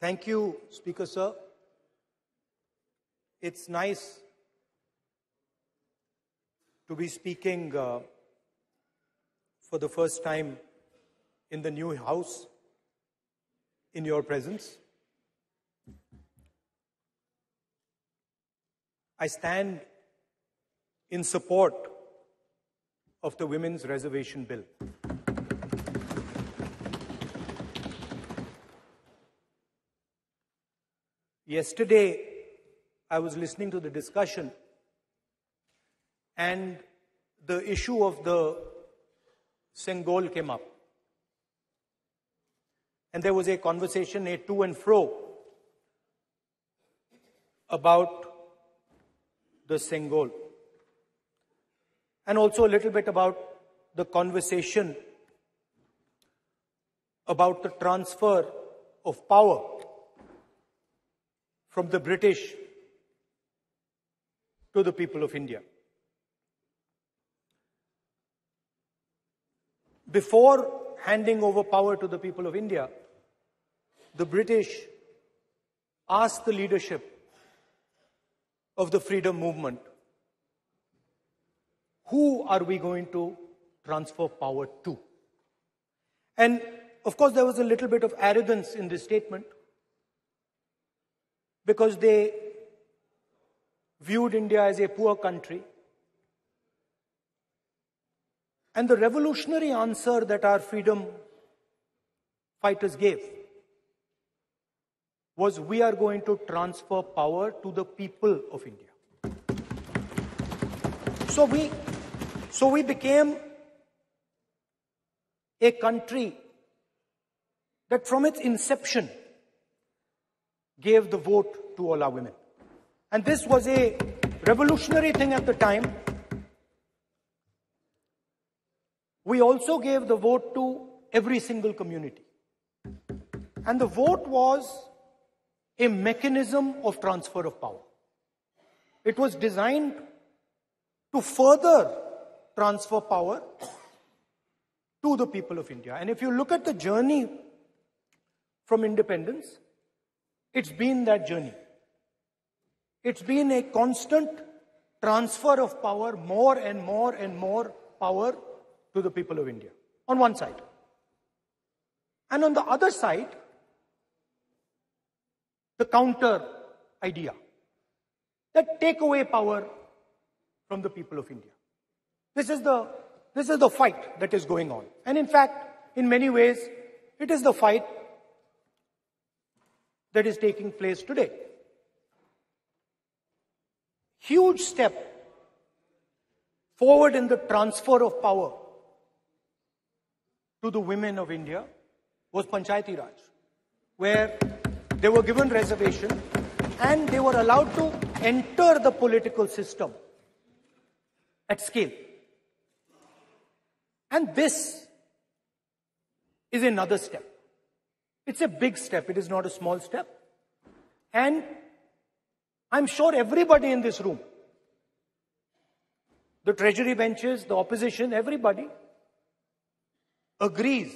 Thank you, Speaker Sir. It's nice to be speaking for the first time in the new House in your presence. I stand in support of the Women's Reservation Bill. Yesterday, I was listening to the discussion, and the issue of the Sengol came up. And there was a conversation, a to and fro, about the Sengol. And also a little bit about the conversation about the transfer of power from the British to the people of India. Before handing over power to the people of India, the British asked the leadership of the freedom movement, who are we going to transfer power to? And of course, there was a little bit of arrogance in this statement, because they viewed India as a poor country. And the revolutionary answer that our freedom fighters gave was, we are going to transfer power to the people of India. So we became a country that from its inception gave the vote to all our women. And this was a revolutionary thing at the time. We also gave the vote to every single community. And the vote was a mechanism of transfer of power. It was designed to further transfer power to the people of India. And if you look at the journey from independence, it's been that journey. It's been a constant transfer of power, more and more and more power to the people of India, on one side. And on the other side, the counter idea, that take away power from the people of India. This is the fight that is going on. And in fact, in many ways, it is the fight that is taking place today. Huge step forward in the transfer of power to the women of India was Panchayati Raj, where they were given reservation and they were allowed to enter the political system at scale. And this is another step. It's a big step. It is not a small step. And I'm sure everybody in this room, the treasury benches, the opposition, everybody agrees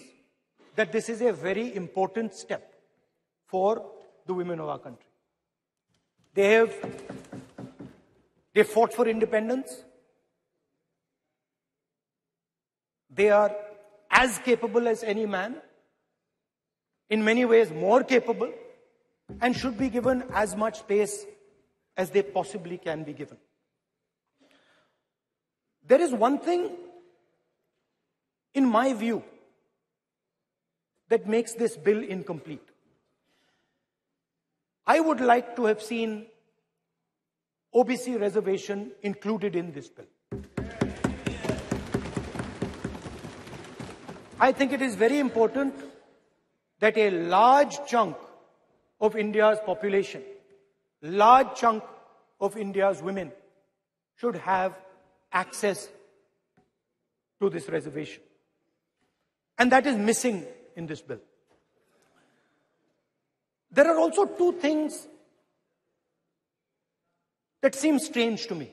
that this is a very important step for the women of our country. They fought for independence. They are as capable as any man, in many ways more capable, and should be given as much space as they possibly can be given. There is one thing, in my view, that makes this bill incomplete. I would like to have seen OBC reservation included in this bill. I think it is very important that a large chunk of India's population, large chunk of India's women should have access to this reservation. And that is missing in this bill. There are also two things that seem strange to me.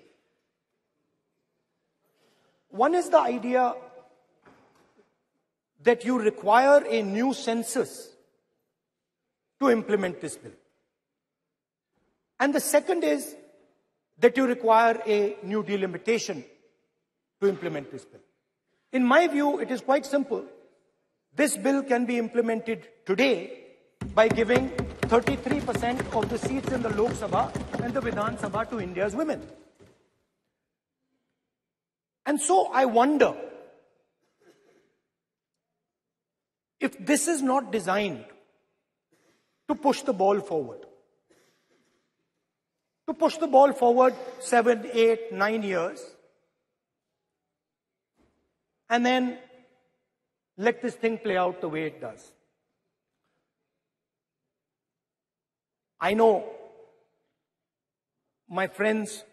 One is the idea that you require a new census to implement this bill. And the second is that you require a new delimitation to implement this bill. In my view, it is quite simple. This bill can be implemented today by giving 33% of the seats in the Lok Sabha and the Vidhan Sabha to India's women. And so I wonder if this is not designed to push the ball forward. To push the ball forward 7, 8, 9 years, and then let this thing play out the way it does. I know my friends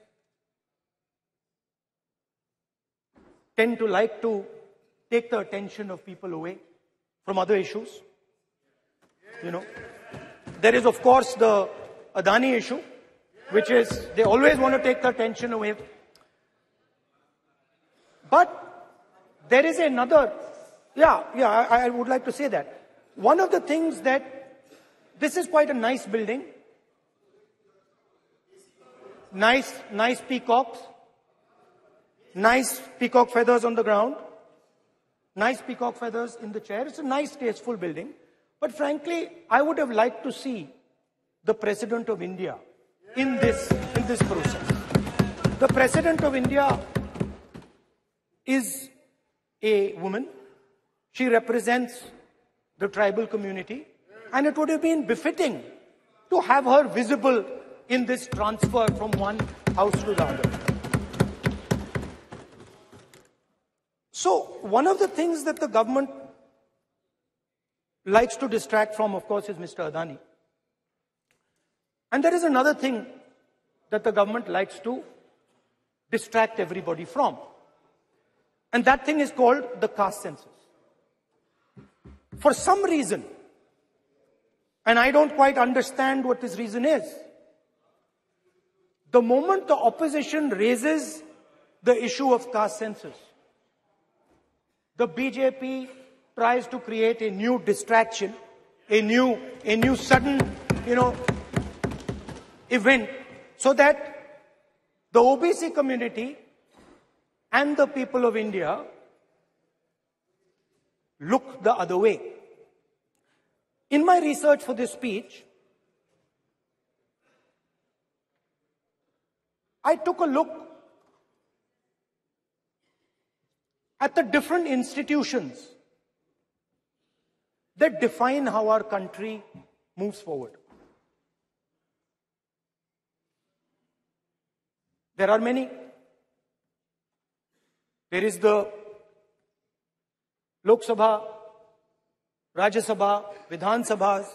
tend to like to take the attention of people away from other issues. You know, there is of course the Adani issue, which is they always want to take the attention away. But there is another, I would like to say that. One of the things that, this is quite a nice building. Nice peacocks. Nice peacock feathers on the ground. Nice peacock feathers in the chair. It's a nice, tasteful building. But frankly, I would have liked to see the President of India in this process. The President of India is a woman. She represents the tribal community, and it would have been befitting to have her visible in this transfer from one house to the other. So, one of the things that the government likes to distract from, of course, is Mr. Adani. And there is another thing that the government likes to distract everybody from. And that thing is called the caste census. For some reason, and I don't quite understand what this reason is, the moment the opposition raises the issue of caste census, the BJP tries to create a new distraction, a new sudden, event, so that the OBC community and the people of India look the other way. In my research for this speech, I took a look at the different institutions that define how our country moves forward. There are many. There is the Lok Sabha, Rajya Sabha, Vidhan Sabhas.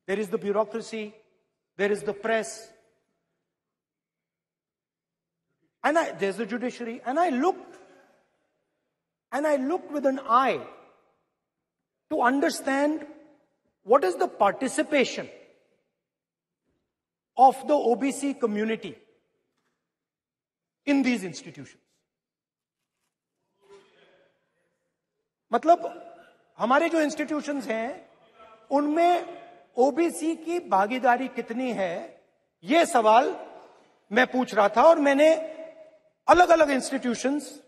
There is the bureaucracy. There is the press. And there's the judiciary. And I looked with an eye to understand what is the participation of the OBC community in these institutions. मतलब हमारे जो institutions हैं उनमें OBC की भागीदारी कितनी है, ये सवाल मैं पूछ रहा था और मैंने अलग अलग इंस्टीट्यूशंस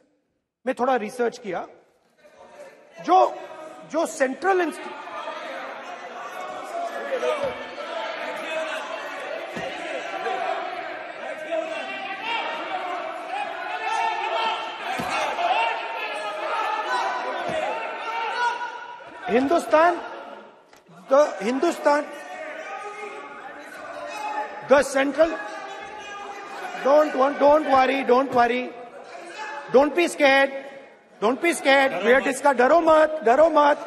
में थोड़ा रिसर्च किया. जो central the central, don't worry, don't be scared, we are discussing, डरो मत,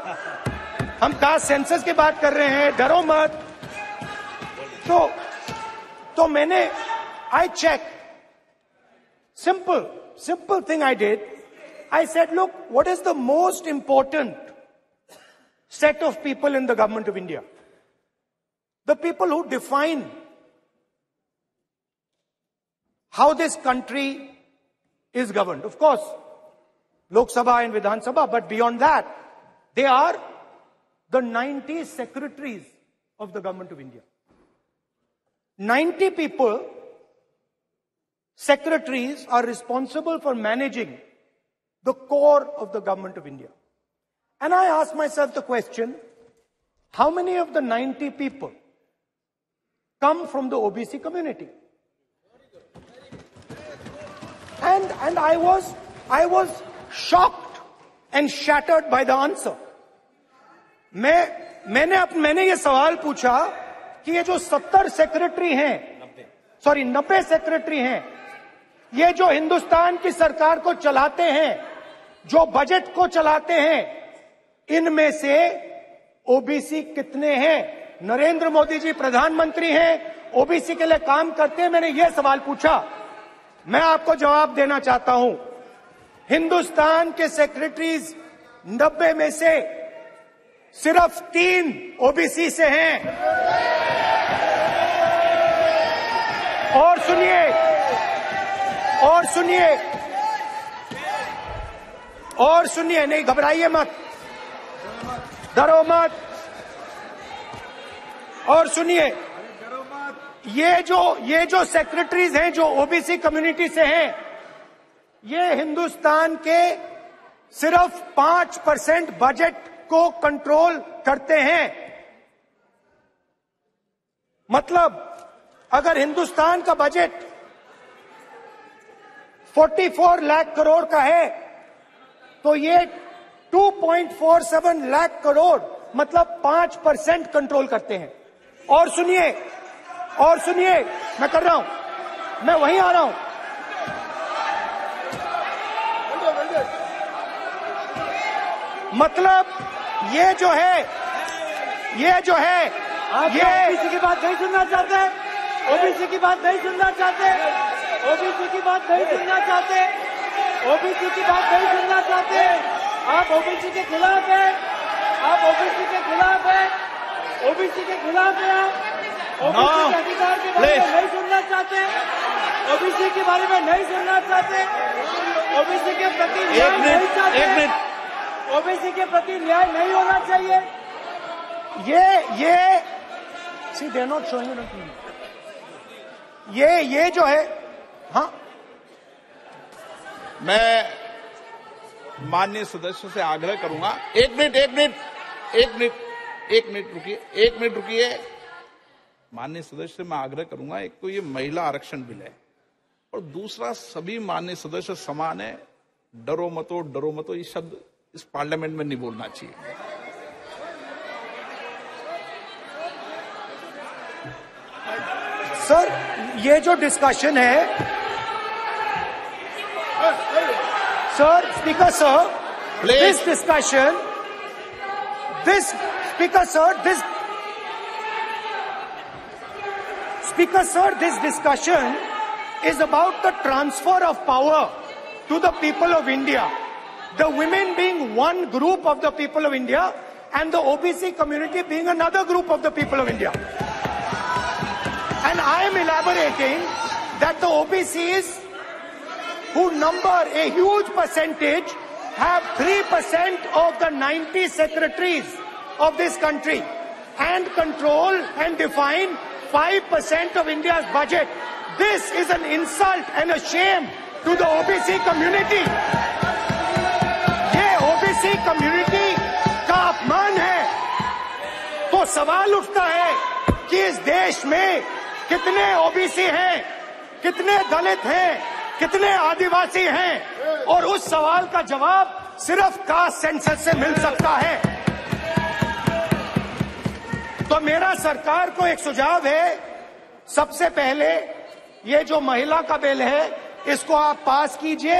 हम कास्ट सेंसस की बात कर रहे हैं, डरो मत. तो मैंने, I checked, simple thing I did. I said, look, what is the most important set of people in the government of India? The people who define how this country is governed. Of course, Lok Sabha and Vidhan Sabha, but beyond that, they are the 90 secretaries of the government of India. 90 people, secretaries, are responsible for managing the core of the government of India. And I asked myself the question, how many of the 90 people come from the OBC community? And I was shocked and shattered by the answer. मैंने ये सवाल पूछा कि ये जो 90 secretary हैं, ये जो हिंदुस्तान की सरकार को चलाते हैं, जो बजट को चलाते हैं, इनमें से ओबीसी कितने हैं? नरेंद्र मोदी जी प्रधानमंत्री हैं, ओबीसी के लिए काम करते हैं। मैंने ये सवाल पूछा। मैं आपको जवाब देना चाहता हूं, हिंदुस्तान के सेक्रेटरीज 90 में से सिर्फ 3 ओबीसी से हैं। और सुनिए, नहीं घबराइए मत, डरो मत। और सुनिए, ये जो सेक्रेटरीज हैं जो ओबीसी कम्युनिटी से हैं, ये हिंदुस्तान के सिर्फ 5% बजट को कंट्रोल करते हैं। मतलब अगर हिंदुस्तान का बजट 44 लाख करोड़ का है, तो ये 2.47 लाख करोड़ मतलब 5% कंट्रोल करते हैं। और सुनिए, मैं कर रहा हूं, मैं वहीं आ रहा हूं। मतलब ये जो है आप ओबीसी की बात नहीं सुनना चाहते, ओबीसी की बात नहीं सुनना चाहते, ओबीसी की बात नहीं सुनना चाहते, ओबीसी की बात नहीं सुनना चाहते। आप ओबीसी के खिलाफ है, आप ओबीसी के खिलाफ है, ओबीसी के खिलाफ है। आप ओबीसी के अधिकार के बारे में नहीं सुनना चाहते, ओबीसी के बारे में नहीं सुनना चाहते, ओबीसी के प्रति न्याय नहीं चाहते, ओबीसी के प्रति न्याय नहीं होना चाहिए। ये सी दे नॉट शोइंग ये जो है, हाँ, मैं माननीय सदस्यों से आग्रह करूंगा, एक मिनट रुकिए। माननीय सदस्य से मैं आग्रह करूंगा, एक तो ये महिला आरक्षण बिल है, और दूसरा सभी माननीय सदस्य समान है। डरो मतो ये शब्द इस पार्लियामेंट में नहीं बोलना चाहिए। सर, ये जो डिस्कशन है, sir, speaker sir, this discussion, this discussion is about the transfer of power to the people of India. The women being one group of the people of India and the OBC community being another group of the people of India. And I am elaborating that the OBCs, who number a huge percentage, have 3% of the 90 secretaries of this country and control and define 5% of India's budget. This is an insult and a shame to the OBC community. ये OBC community का अपमान है। तो सवाल उठता है कि इस देश में कितने OBC हैं, कितने दलित हैं, कितने आदिवासी हैं, और उस सवाल का जवाब सिर्फ कास्ट सेंसस से मिल सकता है। तो मेरा सरकार को एक सुझाव है, सबसे पहले ये जो महिला का बिल है, इसको आप पास कीजिए,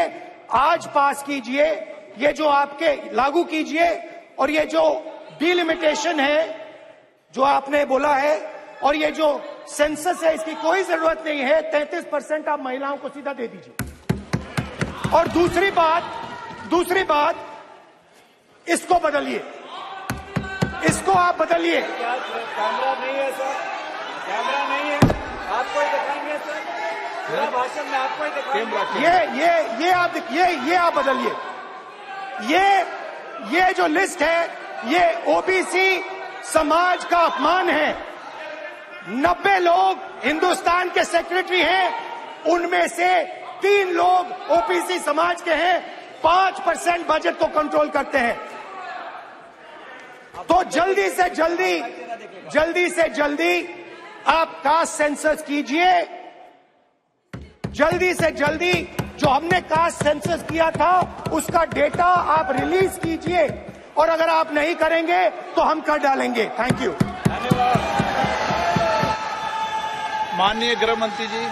आज पास कीजिए, ये जो आपके लागू कीजिए, और ये जो डिलिमिटेशन है जो आपने बोला है, और ये जो सेंसस है, इसकी कोई जरूरत नहीं है। 33% आप महिलाओं को सीधा दे दीजिए। और दूसरी बात, इसको बदलिए, इसको आप बदलिए। कैमरा नहीं है सर, कैमरा नहीं है, आपको ही दिखाएंगे सर, पूरा भाषण में आपको ही दिखाएंगे। ये आप बदलिए। ये जो लिस्ट है, ये ओबीसी समाज का अपमान है। 90 लोग हिंदुस्तान के सेक्रेटरी हैं, उनमें से 3 लोग ओबीसी समाज के हैं, 5% बजट को कंट्रोल करते हैं। तो जल्दी से जल्दी आप कास्ट सेंसस कीजिए, जल्दी से जल्दी जो हमने कास्ट सेंसस किया था उसका डेटा आप रिलीज कीजिए, और अगर आप नहीं करेंगे तो हम कर डालेंगे। Thank you. माननीय गृह मंत्री जी।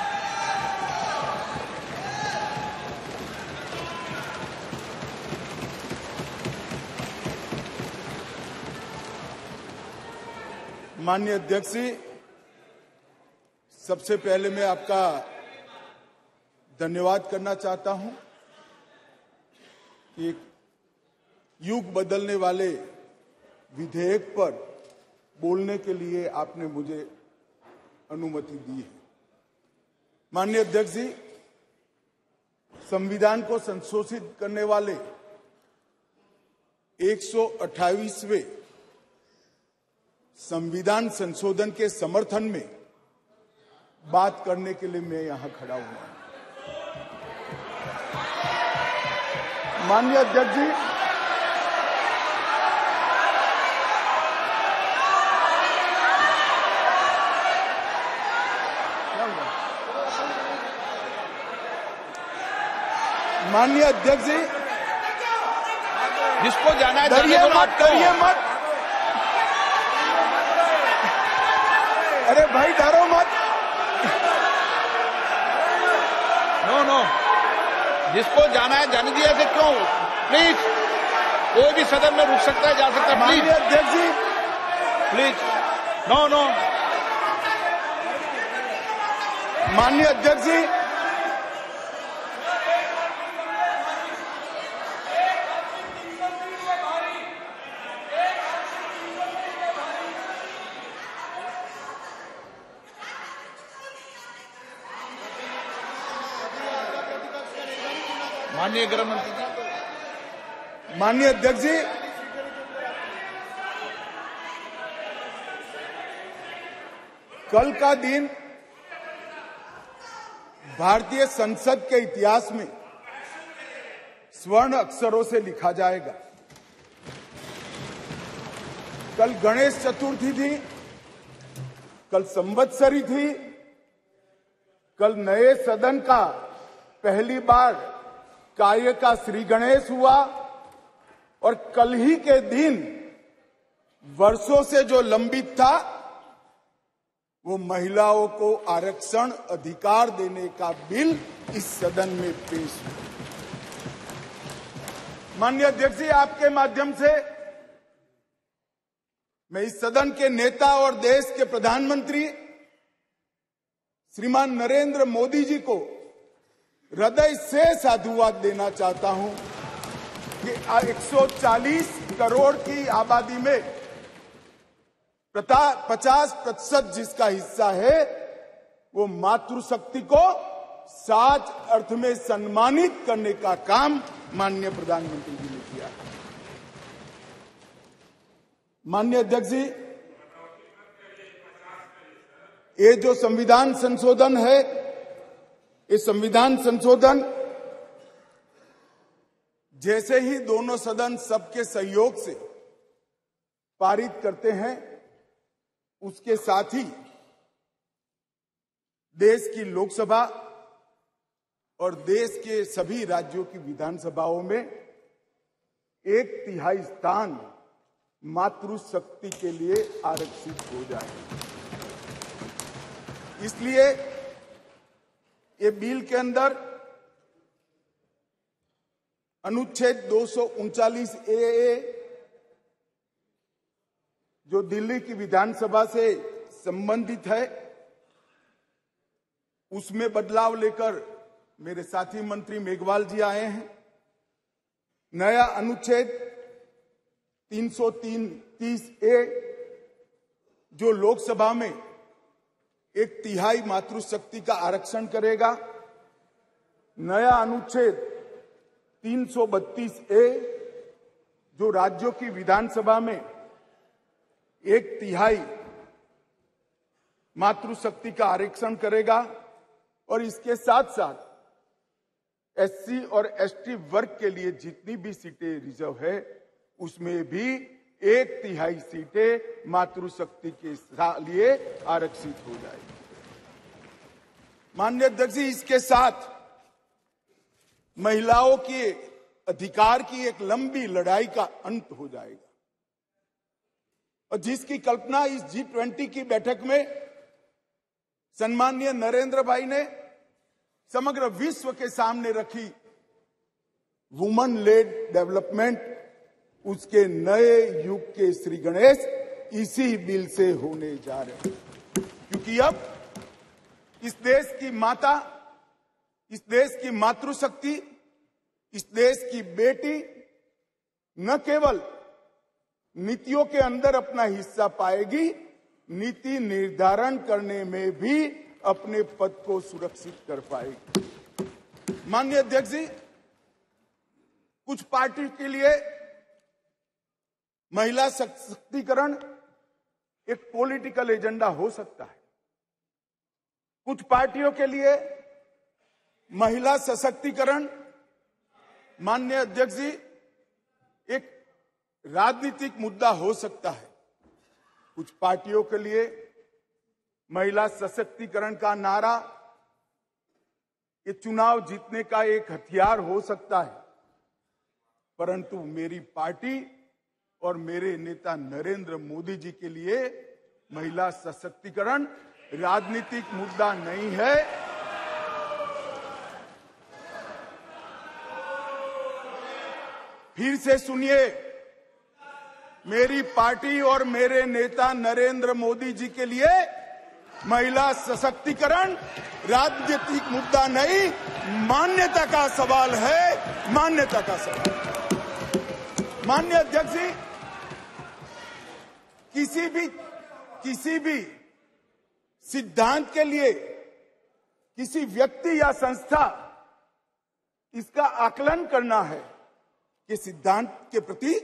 माननीय अध्यक्ष जी, सबसे पहले मैं आपका धन्यवाद करना चाहता हूं कि युग बदलने वाले विधेयक पर बोलने के लिए आपने मुझे अनुमति दी है। माननीय अध्यक्ष जी, संविधान को संशोधित करने वाले 128वें संविधान संशोधन के समर्थन में बात करने के लिए मैं यहां खड़ा हुआ हूं। माननीय अध्यक्ष जी, माननीय अध्यक्ष जी, जिसको जाना है डरिए मत। अरे भाई डरो मत। नो, जिसको जाना है जाने दिया से क्यों? प्लीज, कोई भी सदन में रुक सकता है, जा सकता है। माननीय अध्यक्ष जी, प्लीज। नो। माननीय अध्यक्ष जी, माननीय गृह मंत्री जी। माननीय अध्यक्ष जी, कल का दिन भारतीय संसद के इतिहास में स्वर्ण अक्षरों से लिखा जाएगा। कल गणेश चतुर्थी थी, कल संवत्सरी थी, कल नए सदन का पहली बार कार्य का श्री गणेश हुआ, और कल ही के दिन वर्षों से जो लंबित था वो महिलाओं को आरक्षण अधिकार देने का बिल इस सदन में पेश हुआ। माननीय अध्यक्ष जी, आपके माध्यम से मैं इस सदन के नेता और देश के प्रधानमंत्री श्रीमान नरेंद्र मोदी जी को हृदय से साधुवाद देना चाहता हूं कि 140 करोड़ की आबादी में 50% जिसका हिस्सा है वो मातृशक्ति को सच अर्थ में सम्मानित करने का काम माननीय प्रधानमंत्री जी ने किया। माननीय अध्यक्ष जी, ये जो संविधान संशोधन है, ये संविधान संशोधन जैसे ही दोनों सदन सबके सहयोग से पारित करते हैं, उसके साथ ही देश की लोकसभा और देश के सभी राज्यों की विधानसभाओं में 1/3 स्थान मातृशक्ति के लिए आरक्षित हो जाए। इसलिए ये बिल के अंदर अनुच्छेद 239 ए जो दिल्ली की विधानसभा से संबंधित है, उसमें बदलाव लेकर मेरे साथी मंत्री मेघवाल जी आए हैं। नया अनुच्छेद 330 ए जो लोकसभा में 1/3 मातृशक्ति का आरक्षण करेगा। नया अनुच्छेद 332 ए जो राज्यों की विधानसभा में 1/3 मातृशक्ति का आरक्षण करेगा और इसके साथ साथ एससी और एसटी वर्ग के लिए जितनी भी सीटें रिजर्व है उसमें भी 1/3 सीटें मातृशक्ति के लिए आरक्षित हो जाएगी। माननीय अध्यक्ष जी, इसके साथ महिलाओं के अधिकार की एक लंबी लड़ाई का अंत हो जाएगा और जिसकी कल्पना इस G20 की बैठक में सम्माननीय नरेंद्र भाई ने समग्र विश्व के सामने रखी, वुमन लेड डेवलपमेंट, उसके नए युग के श्री गणेश इसी बिल से होने जा रहे हैं। क्योंकि अब इस देश की माता, इस देश की मातृशक्ति, इस देश की बेटी न केवल नीतियों के अंदर अपना हिस्सा पाएगी, नीति निर्धारण करने में भी अपने पद को सुरक्षित कर पाएगी। माननीय अध्यक्ष जी, कुछ पार्टी के लिए महिला सशक्तिकरण एक पॉलिटिकल एजेंडा हो सकता है। कुछ पार्टियों के लिए महिला सशक्तिकरण, माननीय अध्यक्ष जी, एक राजनीतिक मुद्दा हो सकता है। कुछ पार्टियों के लिए महिला सशक्तिकरण का नारा ये चुनाव जीतने का एक हथियार हो सकता है, परंतु मेरी पार्टी और मेरे नेता नरेंद्र मोदी जी के लिए महिला सशक्तिकरण राजनीतिक मुद्दा नहीं है। फिर से सुनिए, मेरी पार्टी और मेरे नेता नरेंद्र मोदी जी के लिए महिला सशक्तिकरण राजनीतिक मुद्दा नहीं, मान्यता का सवाल है, मान्यता का सवाल। माननीय अध्यक्ष जी, किसी भी सिद्धांत के लिए किसी व्यक्ति या संस्था इसका आकलन करना है कि सिद्धांत के प्रति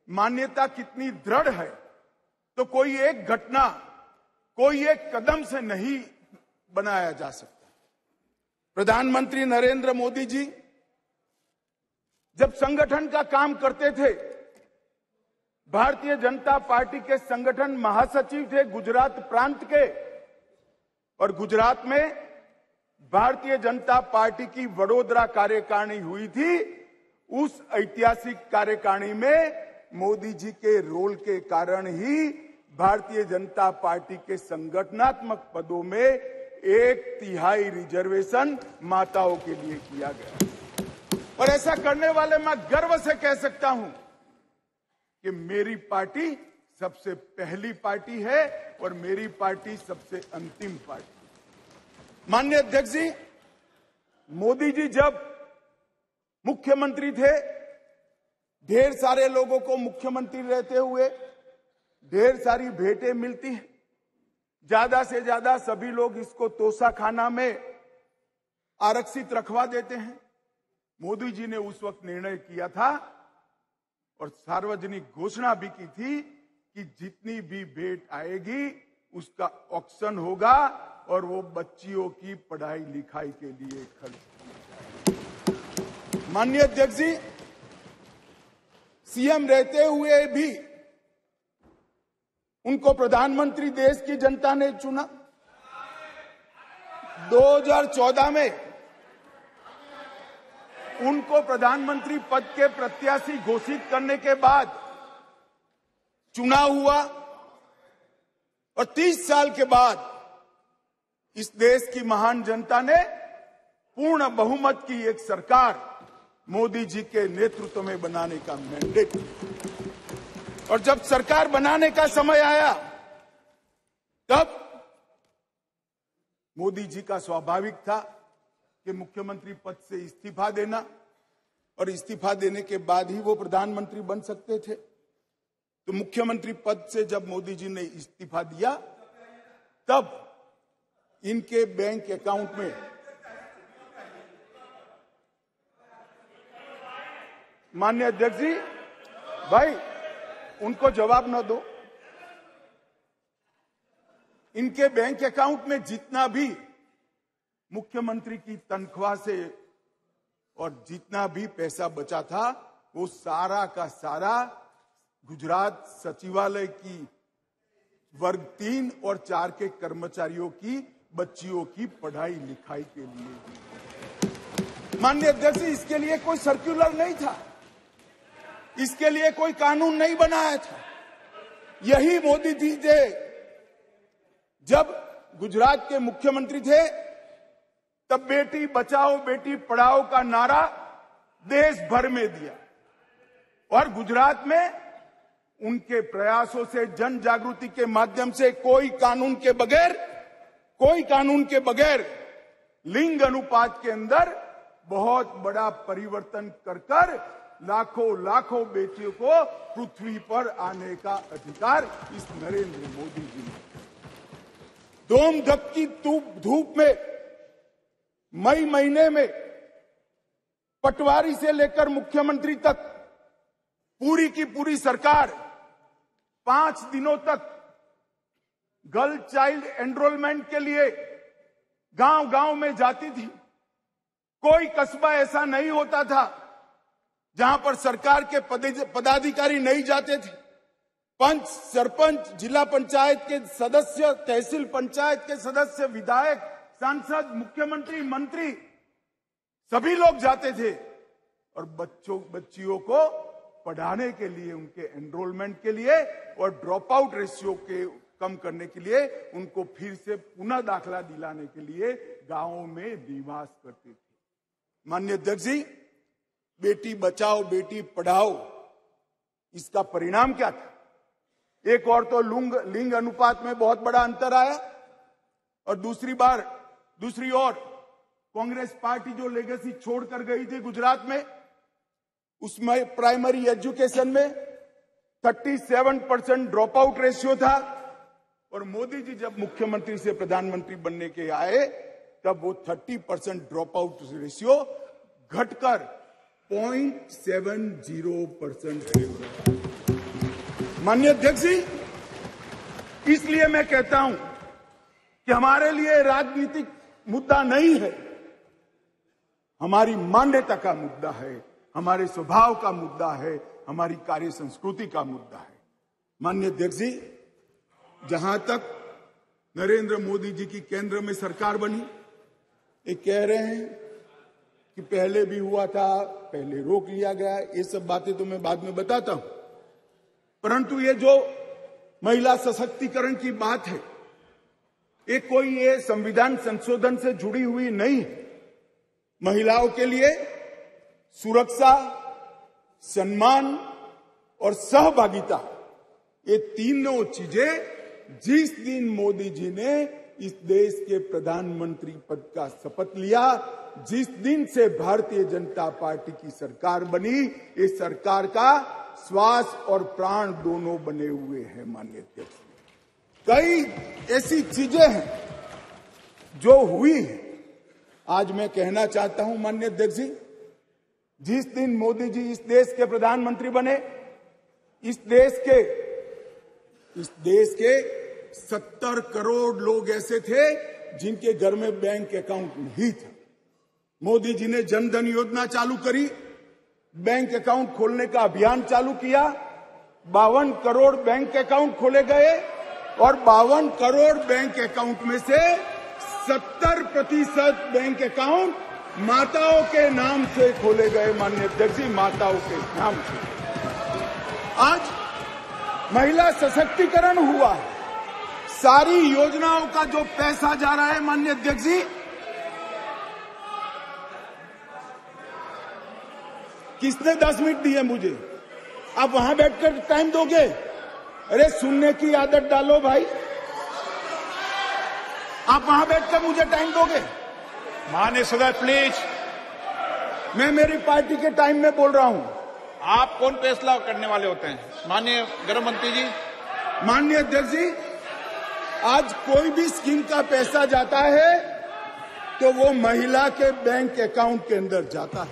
मान्यता कितनी दृढ़ है, तो कोई एक घटना, कोई एक कदम से नहीं बनाया जा सकता। प्रधानमंत्री नरेंद्र मोदी जी जब संगठन का काम करते थे, भारतीय जनता पार्टी के संगठन महासचिव थे गुजरात प्रांत के, और गुजरात में भारतीय जनता पार्टी की वडोदरा कार्यकारिणी हुई थी। उस ऐतिहासिक कार्यकारिणी में मोदी जी के रोल के कारण ही भारतीय जनता पार्टी के संगठनात्मक पदों में 1/3 रिजर्वेशन माताओं के लिए किया गया। और ऐसा करने वाले मैं गर्व से कह सकता हूं कि मेरी पार्टी सबसे पहली पार्टी है और मेरी पार्टी सबसे अंतिम पार्टी। माननीय अध्यक्ष जी, मोदी जी जब मुख्यमंत्री थे, ढेर सारे लोगों को मुख्यमंत्री रहते हुए ढेर सारी भेंटें मिलती हैं। ज्यादा से ज्यादा सभी लोग इसको तोशा खाना में आरक्षित रखवा देते हैं। मोदी जी ने उस वक्त निर्णय किया था और सार्वजनिक घोषणा भी की थी कि जितनी भी भेंट आएगी उसका ऑक्शन होगा और वो बच्चियों की पढ़ाई लिखाई के लिए खर्च किया जाएगा। माननीय अध्यक्ष जी, सीएम रहते हुए भी उनको प्रधानमंत्री देश की जनता ने चुना। 2014 में उनको प्रधानमंत्री पद के प्रत्याशी घोषित करने के बाद चुनाव हुआ और 30 साल के बाद इस देश की महान जनता ने पूर्ण बहुमत की एक सरकार मोदी जी के नेतृत्व में बनाने का मैंडेट दिया। और जब सरकार बनाने का समय आया तब मोदी जी का स्वाभाविक था कि मुख्यमंत्री पद से इस्तीफा देना, और इस्तीफा देने के बाद ही वो प्रधानमंत्री बन सकते थे। तो मुख्यमंत्री पद से जब मोदी जी ने इस्तीफा दिया तब इनके बैंक अकाउंट में माननीय अध्यक्ष जी, भाई उनको जवाब न दो। इनके बैंक अकाउंट में जितना भी मुख्यमंत्री की तनख्वाह से और जितना भी पैसा बचा था वो सारा का सारा गुजरात सचिवालय की वर्ग 3 और 4 के कर्मचारियों की बच्चियों की पढ़ाई लिखाई के लिए। माननीय अध्यक्ष, इसके लिए कोई सर्कुलर नहीं था, इसके लिए कोई कानून नहीं बनाया था। यही मोदी जी थे जब गुजरात के मुख्यमंत्री थे, तब बेटी बचाओ बेटी पढ़ाओ का नारा देश भर में दिया और गुजरात में उनके प्रयासों से जन जागृति के माध्यम से कोई कानून के बगैर लिंग अनुपात के अंदर बहुत बड़ा परिवर्तन कर लाखों बेटियों को पृथ्वी पर आने का अधिकार इस नरेंद्र मोदी जी ने दोम धपकी धूप में मई महीने में पटवारी से लेकर मुख्यमंत्री तक पूरी की पूरी सरकार 5 दिनों तक गर्ल चाइल्ड एनरोलमेंट के लिए गांव गांव में जाती थी। कोई कस्बा ऐसा नहीं होता था जहां पर सरकार के पदाधिकारी नहीं जाते थे। पंच, सरपंच, जिला पंचायत के सदस्य, तहसील पंचायत के सदस्य, विधायक, सांसद, मुख्यमंत्री, मंत्री सभी लोग जाते थे और बच्चियों को पढ़ाने के लिए, उनके एनरोलमेंट के लिए और ड्रॉप आउट रेशियो के कम करने के लिए, उनको फिर से पुनः दाखला दिलाने के लिए गांवों में निवास करते थे। माननीय अध्यक्ष जी, बेटी बचाओ बेटी पढ़ाओ, इसका परिणाम क्या था? एक और तो लिंग अनुपात में बहुत बड़ा अंतर आया और दूसरी ओर कांग्रेस पार्टी जो लेगेसी छोड़कर गई थी गुजरात में, उसमें प्राइमरी एजुकेशन में 37% ड्रॉप आउट रेशियो था और मोदी जी जब मुख्यमंत्री से प्रधानमंत्री बनने के आए तब वो 30% ड्रॉप आउट रेशियो घटकर 0.70% माननीय अध्यक्ष जी, इसलिए मैं कहता हूं कि हमारे लिए राजनीतिक मुद्दा नहीं है, हमारी मान्यता का मुद्दा है, हमारे स्वभाव का मुद्दा है, हमारी कार्य संस्कृति का मुद्दा है। माननीय अध्यक्ष जी, जहां तक नरेंद्र मोदी जी की केंद्र में सरकार बनी, ये कह रहे हैं कि पहले भी हुआ था, पहले रोक लिया गया, ये सब बातें तो मैं बाद में बताता हूं, परंतु ये जो महिला सशक्तिकरण की बात है, ये संविधान संशोधन से जुड़ी हुई नहीं है। महिलाओं के लिए सुरक्षा, सम्मान और सहभागिता, ये तीनों चीजें जिस दिन मोदी जी ने इस देश के प्रधानमंत्री पद का शपथ लिया, जिस दिन से भारतीय जनता पार्टी की सरकार बनी, इस सरकार का श्वास और प्राण दोनों बने हुए हैं। माननीय अध्यक्ष, कई ऐसी चीजें हैं जो हुई है। आज मैं कहना चाहता हूं माननीय अध्यक्ष जी, जिस दिन मोदी जी इस देश के प्रधानमंत्री बने, इस देश के 70 करोड़ लोग ऐसे थे जिनके घर में बैंक अकाउंट नहीं था। मोदी जी ने जनधन योजना चालू करी, बैंक अकाउंट खोलने का अभियान चालू किया, 52 करोड़ बैंक अकाउंट खोले गए और 52 करोड़ बैंक अकाउंट में से 70% बैंक अकाउंट माताओं के नाम से खोले गए। माननीय अध्यक्ष जी, माताओं के नाम से आज महिला सशक्तिकरण हुआ है। सारी योजनाओं का जो पैसा जा रहा है, माननीय अध्यक्ष जी, किसने 10 मिनट दिए मुझे? आप वहां बैठकर टाइम दोगे? अरे सुनने की आदत डालो भाई, आप वहां बैठकर मुझे टाइम दोगे? माननीय सदस्य प्लीज, मैं मेरी पार्टी के टाइम में बोल रहा हूं। आप कौन फैसला करने वाले होते हैं? माननीय गृह मंत्री जी। माननीय अध्यक्ष जी, आज कोई भी स्कीम का पैसा जाता है तो वो महिला के बैंक अकाउंट के अंदर जाता है।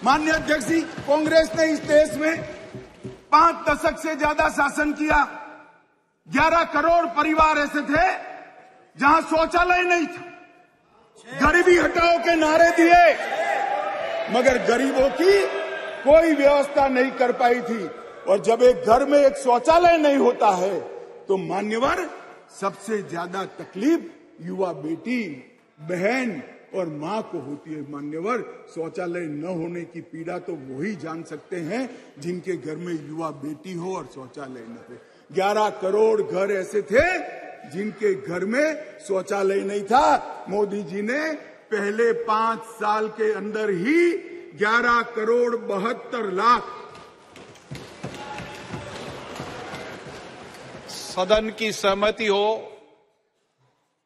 माननीय अध्यक्ष जी, कांग्रेस ने इस देश में 5 दशक से ज्यादा शासन किया। 11 करोड़ परिवार ऐसे थे जहां शौचालय नहीं था। गरीबी हटाओ के नारे दिए, मगर गरीबों की कोई व्यवस्था नहीं कर पाई थी। और जब एक घर में एक शौचालय नहीं होता है तो मान्यवर सबसे ज्यादा तकलीफ युवा बेटी, बहन और मां को होती है। मान्यवर, शौचालय न होने की पीड़ा तो वही जान सकते हैं जिनके घर में युवा बेटी हो और शौचालय न हो। 11 करोड़ घर ऐसे थे जिनके घर में शौचालय नहीं था। मोदी जी ने पहले 5 साल के अंदर ही 11 करोड़ 72 लाख सदन की सहमति हो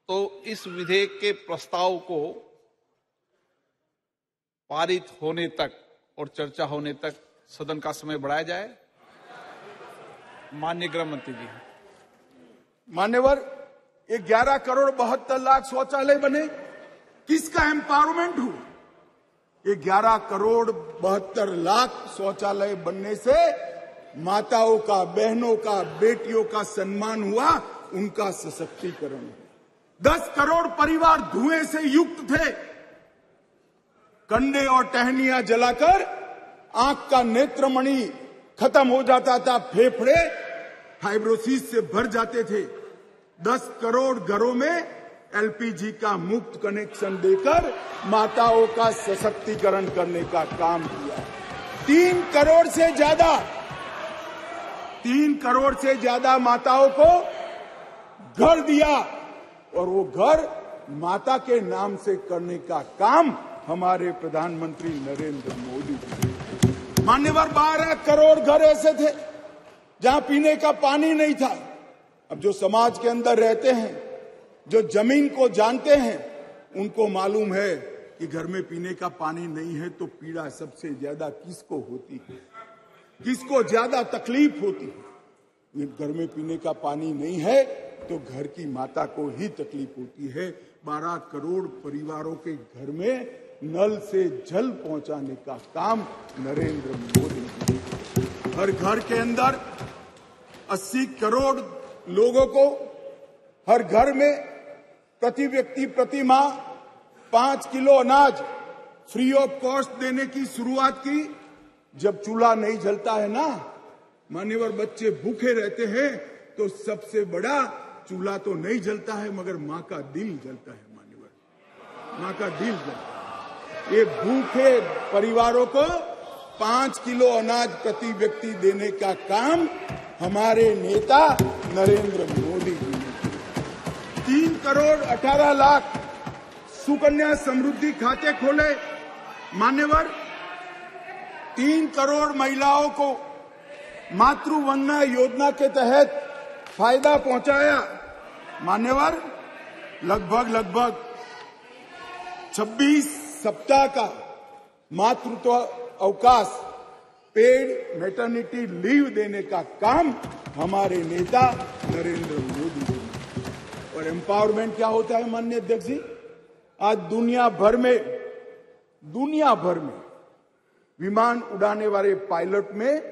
तो इस विधेयक के प्रस्ताव को पारित होने तक और चर्चा होने तक सदन का समय बढ़ाया जाए। माननीय गृह मंत्री जी। मान्यवर, ये 11 करोड़ 72 लाख शौचालय बने, किसका एम्पावरमेंट हुआ? ये 11 करोड़ 72 लाख शौचालय बनने से माताओं का, बहनों का, बेटियों का सम्मान हुआ, उनका सशक्तिकरण हुआ। 10 करोड़ परिवार धुएं से युक्त थे। कंडे और टहनियां जलाकर आंख का नेत्रमणि खत्म हो जाता था, फेफड़े फाइब्रोसिस से भर जाते थे। 10 करोड़ घरों में एलपीजी का मुफ्त कनेक्शन देकर माताओं का सशक्तिकरण करने का काम किया। 3 करोड़ से ज्यादा माताओं को घर दिया और वो घर माता के नाम से करने का काम हमारे प्रधानमंत्री नरेंद्र मोदी जी। मान्यवर, 12 करोड़ घर ऐसे थे जहां पीने का पानी नहीं था। अब जो समाज के अंदर रहते हैं, जो जमीन को जानते हैं, उनको मालूम है कि घर में पीने का पानी नहीं है तो पीड़ा सबसे ज्यादा किसको होती है, किसको ज्यादा तकलीफ होती है। घर में पीने का पानी नहीं है तो घर की माता को ही तकलीफ होती है। 12 करोड़ परिवारों के घर में नल से जल पहुंचाने का काम नरेंद्र मोदी जी। हर घर के अंदर 80 करोड़ लोगों को हर घर में प्रति व्यक्ति प्रति माह 5 किलो अनाज फ्री ऑफ कॉस्ट देने की शुरुआत की। जब चूल्हा नहीं जलता है ना मान्यवर, बच्चे भूखे रहते हैं तो सबसे बड़ा चूल्हा तो नहीं जलता है मगर मां का दिल जलता है। मान्यवर, मां का दिल जलता है। ये भूखे परिवारों को 5 किलो अनाज प्रति व्यक्ति देने का काम हमारे नेता नरेंद्र मोदी जी ने। 3 करोड़ 18 लाख सुकन्या समृद्धि खाते खोले। मान्यवर, 3 करोड़ महिलाओं को मातृवंदना योजना के तहत फायदा पहुंचाया। मान्यवर, लगभग 26 सप्ताह का मातृत्व अवकाश, पेड मैटरनिटी लीव देने का काम हमारे नेता नरेंद्र मोदी जी ने। और एम्पावरमेंट क्या होता है माननीय अध्यक्ष जी? आज दुनिया भर में विमान उड़ाने वाले पायलट में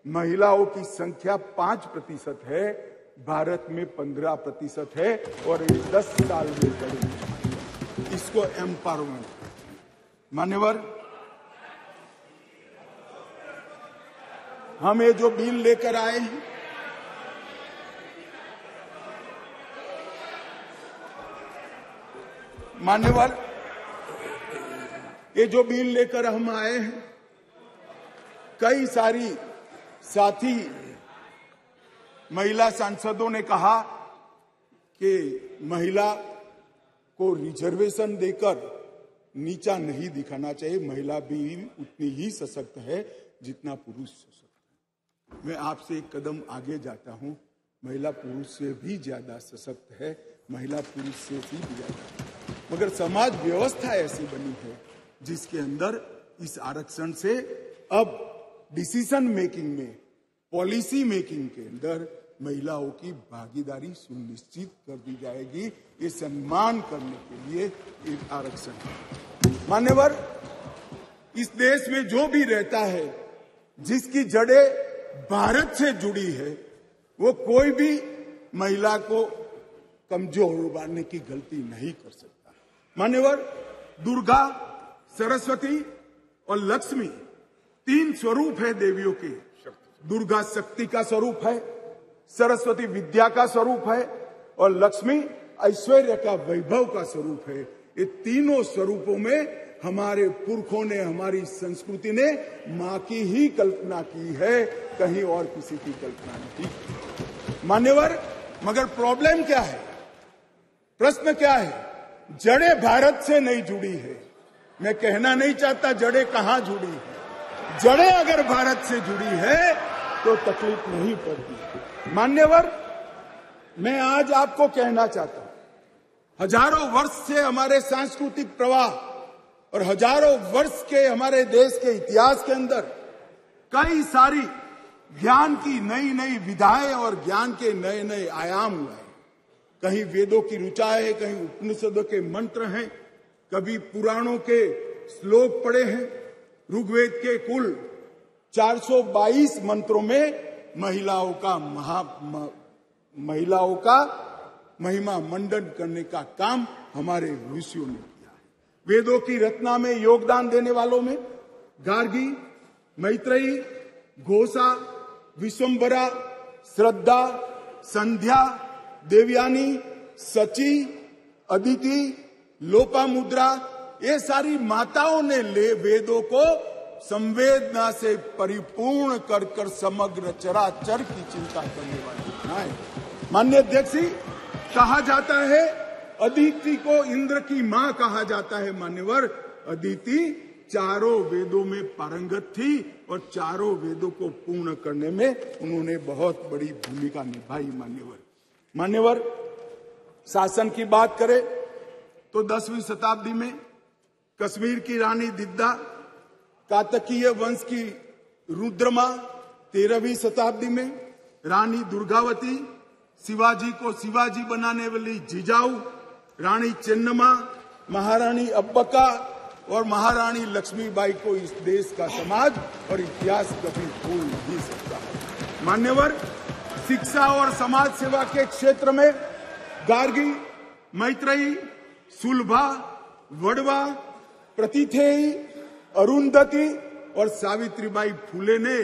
महिलाओं की संख्या 5% है, भारत में 15% है और 10 साल में बढ़ेगी। इसको एम्पावरमेंट। मान्यवर, हम ये जो बिल लेकर आए हैं, मान्यवर, ये जो बिल लेकर हम आए हैं, कई सारी साथी महिला सांसदों ने कहा कि महिला को रिजर्वेशन देकर नीचा नहीं दिखाना चाहिए। महिला भी उतनी ही सशक्त है जितना पुरुष सशक्त है। मैं आपसे एक कदम आगे जाता हूं। महिला पुरुष से भी ज्यादा सशक्त है, महिला पुरुष से भी ज्यादा है। मगर समाज व्यवस्था ऐसी बनी है जिसके अंदर इस आरक्षण से अब डिसीजन मेकिंग में, पॉलिसी मेकिंग के अंदर महिलाओं की भागीदारी सुनिश्चित कर दी जाएगी। ये सम्मान करने के लिए एक आरक्षण है। मान्यवर, इस देश में जो भी रहता है, जिसकी जड़ें भारत से जुड़ी है वो कोई भी महिला को कमजोर उबारने की गलती नहीं कर सकता। मान्यवर, दुर्गा, सरस्वती और लक्ष्मी 3 स्वरूप है देवियों के। दुर्गा शक्ति का स्वरूप है, सरस्वती विद्या का स्वरूप है और लक्ष्मी ऐश्वर्य का, वैभव का स्वरूप है। ये तीनों स्वरूपों में हमारे पुरखों ने, हमारी संस्कृति ने मां की ही कल्पना की है, कहीं और किसी की कल्पना नहीं की। मान्यवर, मगर प्रॉब्लम क्या है, प्रश्न क्या है? जड़ें भारत से नहीं जुड़ी है। मैं कहना नहीं चाहता जड़ें कहां जुड़ी है। जड़ें अगर भारत से जुड़ी है तो तकलीफ नहीं पड़ती। मान्यवर, मैं आज आपको कहना चाहता हूं, हजारों वर्ष से हमारे सांस्कृतिक प्रवाह और हजारों वर्ष के हमारे देश के इतिहास के अंदर कई सारी ज्ञान की नई नई विधाएं और ज्ञान के नए नए आयाम हुए। कहीं वेदों की ऋचा है, कहीं उपनिषदों के मंत्र हैं, कभी पुराणों के श्लोक पढ़े हैं। ऋग्वेद के कुल 422 मंत्रों में महिलाओं का महिमा मंडन करने का काम हमारे ऋषियों ने किया है। वेदों की रचना में योगदान देने वालों में गार्गी, मैत्रेयी, घोषा, विश्वम्भरा, श्रद्धा, संध्या, देवयानी, सची, अदिति, लोपामुद्रा, ये सारी माताओं ने वेदों को संवेदना से परिपूर्ण कर कर समग्र चराचर की चिंता करने वाली बनाए। माननीय अध्यक्ष जी, कहा जाता है अदिति को इंद्र की मां कहा जाता है। मान्यवर, अदिति चारों वेदों में पारंगत थी और चारों वेदों को पूर्ण करने में उन्होंने बहुत बड़ी भूमिका निभाई। मान्यवर, शासन की बात करें तो 10वीं शताब्दी में कश्मीर की रानी दिद्दा, कातकीय वंश की रुद्रमा 13वीं शताब्दी में रानी दुर्गावती, शिवाजी को शिवाजी बनाने वाली जिजाऊ, रानी चेन्नम्मा, महारानी अब्बका और महारानी लक्ष्मीबाई को इस देश का समाज और इतिहास कभी भूल नहीं सकता। मान्यवर, शिक्षा और समाज सेवा के क्षेत्र में गार्गी, मैत्रेयी, सुलभा, वड़वा, प्रतिथेयी, अरुंधति और सावित्रीबाई फुले ने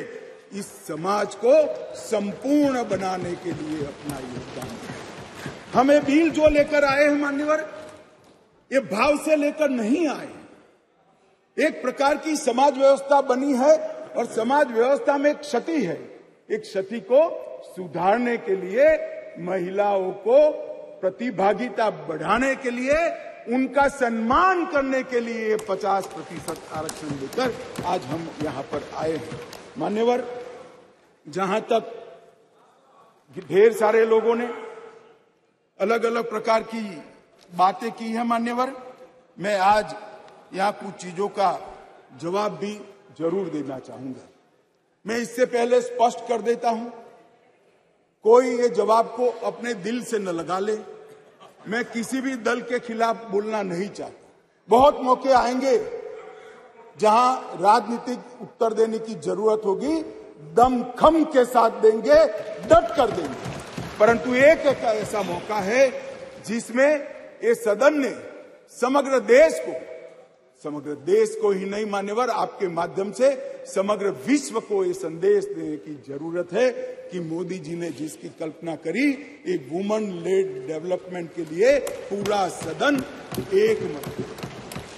इस समाज को संपूर्ण बनाने के लिए अपना योगदान दिया। हमें बिल जो लेकर आए हैं मान्यवर, ये भाव से लेकर नहीं आए। एक प्रकार की समाज व्यवस्था बनी है और समाज व्यवस्था में एक क्षति है। एक क्षति को सुधारने के लिए, महिलाओं को प्रतिभागिता बढ़ाने के लिए, उनका सम्मान करने के लिए 50% आरक्षण लेकर आज हम यहां पर आए हैं। मान्यवर, जहां तक ढेर सारे लोगों ने अलग अलग प्रकार की बातें की है मान्यवर, मैं आज यहां कुछ चीजों का जवाब भी जरूर देना चाहूंगा। मैं इससे पहले स्पष्ट कर देता हूं, कोई ये जवाब को अपने दिल से न लगा ले। मैं किसी भी दल के खिलाफ बोलना नहीं चाहता। बहुत मौके आएंगे जहां राजनीतिक उत्तर देने की जरूरत होगी, दमखम के साथ देंगे, डट कर देंगे। परंतु एक ऐसा मौका है जिसमें ये सदन ने समग्र देश को ही नहीं मान्यवर, आपके माध्यम से समग्र विश्व को ये संदेश देने की जरूरत है कि मोदी जी ने जिसकी कल्पना करी, एक वुमन लेड डेवलपमेंट के लिए पूरा सदन एक मत।